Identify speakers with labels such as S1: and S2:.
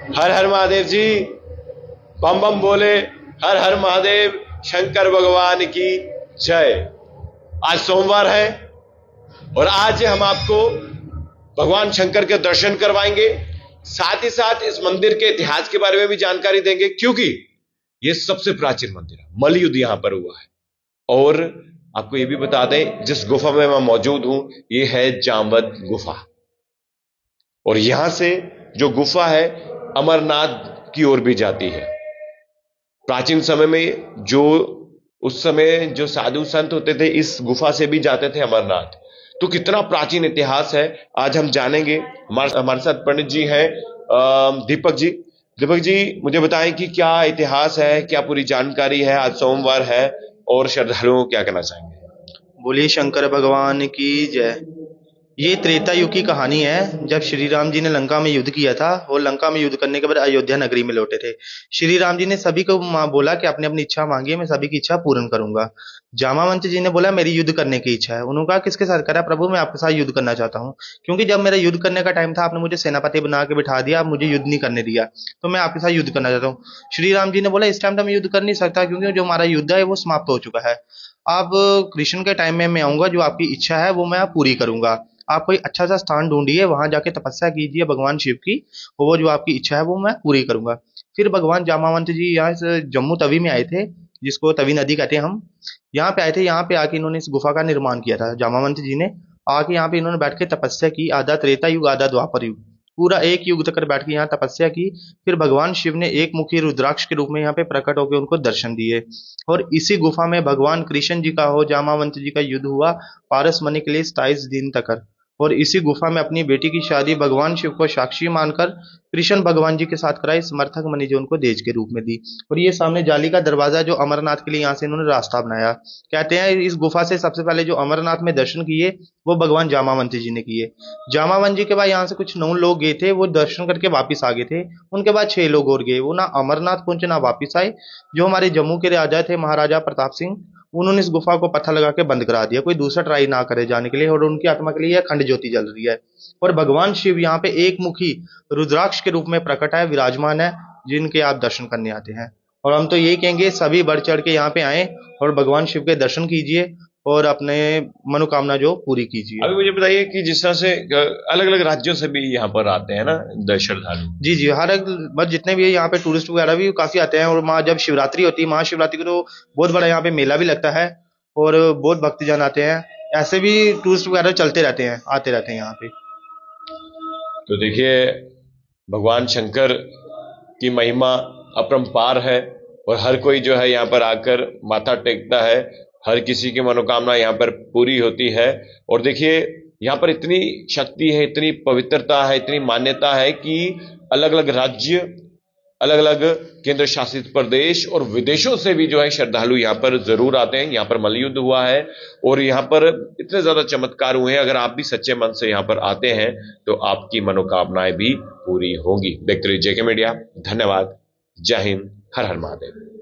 S1: हर हर महादेव जी, बम बम बोले, हर हर महादेव, शंकर भगवान की जय। आज सोमवार है और आज हम आपको भगवान शंकर के दर्शन करवाएंगे, साथ ही साथ इस मंदिर के इतिहास के बारे में भी जानकारी देंगे, क्योंकि यह सबसे प्राचीन मंदिर है। मल्लयुद्ध यहां पर हुआ है। और आपको यह भी बता दें, जिस गुफा में मैं मौजूद हूं, यह है जामवंत गुफा। और यहां से जो गुफा है अमरनाथ की ओर भी जाती है। प्राचीन समय में जो उस समय जो साधु संत होते थे, इस गुफा से भी जाते थे अमरनाथ। तो कितना प्राचीन इतिहास है, आज हम जानेंगे। हमारे साथ पंडित जी हैं, दीपक जी। दीपक जी, मुझे बताएं कि क्या इतिहास है, क्या पूरी जानकारी है। आज सोमवार है और श्रद्धालुओं को क्या कहना चाहेंगे।
S2: बोलिए शंकर भगवान की जय। ये त्रेता युग की कहानी है, जब श्री राम जी ने लंका में युद्ध किया था और लंका में युद्ध करने के बाद अयोध्या नगरी में लौटे थे। श्री राम जी ने सभी को बोला कि अपनी अपनी इच्छा मांगिए, मैं सभी की इच्छा पूर्ण करूंगा। जामावंत जी ने बोला मेरी युद्ध करने की इच्छा है। उन्होंने कहा किसके साथ करा प्रभु, मैं आपके साथ युद्ध करना चाहता हूँ, क्योंकि जब मेरा युद्ध करने का टाइम था आपने मुझे सेनापति बना के बिठा दिया, आप मुझे युद्ध नहीं करने दिया, तो मैं आपके साथ युद्ध करना चाहता हूँ। श्री राम जी ने बोला इस टाइम तो मैं युद्ध कर नहीं सकता, क्योंकि जो हमारा युद्ध है वो समाप्त हो चुका है। अब कृष्ण के टाइम में मैं आऊंगा, जो आपकी इच्छा है वो मैं पूरी करूंगा। आप कोई अच्छा सा स्थान ढूंढिए, वहां जाके तपस्या कीजिए भगवान शिव की, वो जो आपकी इच्छा है वो मैं पूरी करूंगा। फिर भगवान जामावंत जी यहाँ से जम्मू तवी में आए थे, जिसको तवी नदी कहते हैं हम। यहाँ पे आए थे, यहाँ पे आके इन्होंने इस गुफा का निर्माण किया था। जामावंत जी ने आके यहाँ पे इन्होंने बैठ के तपस्या की, आधा त्रेता युग आधा द्वापर युग, पूरा एक युग तक बैठ के यहाँ तपस्या की। फिर भगवान शिव ने एक मुखी रुद्राक्ष के रूप में यहाँ पे प्रकट होकर उनको दर्शन दिए। और इसी गुफा में भगवान कृष्ण जी का हो जामावंत जी का युद्ध हुआ पारस मणि के लिए 27 दिन तक। और इसी गुफा में अपनी बेटी की शादी भगवान शिव को साक्षी मानकर कृष्ण भगवान जी के साथ कराई, समर्थक मणि जो उनको देज के रूप में दी। और ये सामने जाली का दरवाजा जो अमरनाथ के लिए यहाँ से इन्होंने रास्ता बनाया। कहते हैं इस गुफा से सबसे पहले जो अमरनाथ में दर्शन किए वो भगवान जामावंत जी ने किए। जामावंत जी के बाद यहाँ से कुछ 9 लोग गए थे, वो दर्शन करके वापिस आ गए थे। उनके बाद 6 लोग और गए, वो ना अमरनाथ पहुंचे ना वापिस आए। जो हमारे जम्मू के राजा थे महाराजा प्रताप सिंह, उन्होंने इस गुफा को पत्थर लगा के बंद करा दिया, कोई दूसरा ट्राई ना करे जाने के लिए। और उनकी आत्मा के लिए यह खंड ज्योति जल रही है। और भगवान शिव यहाँ पे एक मुखी रुद्राक्ष के रूप में प्रकट है, विराजमान है, जिनके आप दर्शन करने आते हैं। और हम तो यही कहेंगे सभी बढ़ चढ़ के यहाँ पे आए और भगवान शिव के दर्शन कीजिए और अपने मनोकामना जो पूरी कीजिए।
S1: अभी मुझे बताइए कि जिस तरह से अलग अलग राज्यों से भी यहाँ पर आते हैं ना श्रद्धालु।
S2: जी जी, हर एक बस जितने भी है यहाँ पे टूरिस्ट वगैरह भी काफी आते हैं। और माँ जब शिवरात्रि होती है, महाशिवरात्रि को तो बहुत बड़ा यहाँ पे मेला भी लगता है और बहुत भक्तजन आते हैं। ऐसे भी टूरिस्ट वगैरह चलते रहते हैं, आते रहते हैं यहाँ पे।
S1: तो देखिए, भगवान शंकर की महिमा अपरंपार है और हर कोई जो है यहाँ पर आकर माथा टेकता है, हर किसी की मनोकामना यहाँ पर पूरी होती है। और देखिए, यहाँ पर इतनी शक्ति है, इतनी पवित्रता है, इतनी मान्यता है कि अलग अलग राज्य, अलग अलग केंद्र शासित प्रदेश और विदेशों से भी जो है श्रद्धालु यहाँ पर जरूर आते हैं। यहाँ पर मल्लयुद्ध हुआ है और यहाँ पर इतने ज्यादा चमत्कार हुए हैं। अगर आप भी सच्चे मन से यहाँ पर आते हैं तो आपकी मनोकामनाएं भी पूरी होंगी। देखते रहिए जेके मीडिया। धन्यवाद। जय हिंद। हर हर महादेव।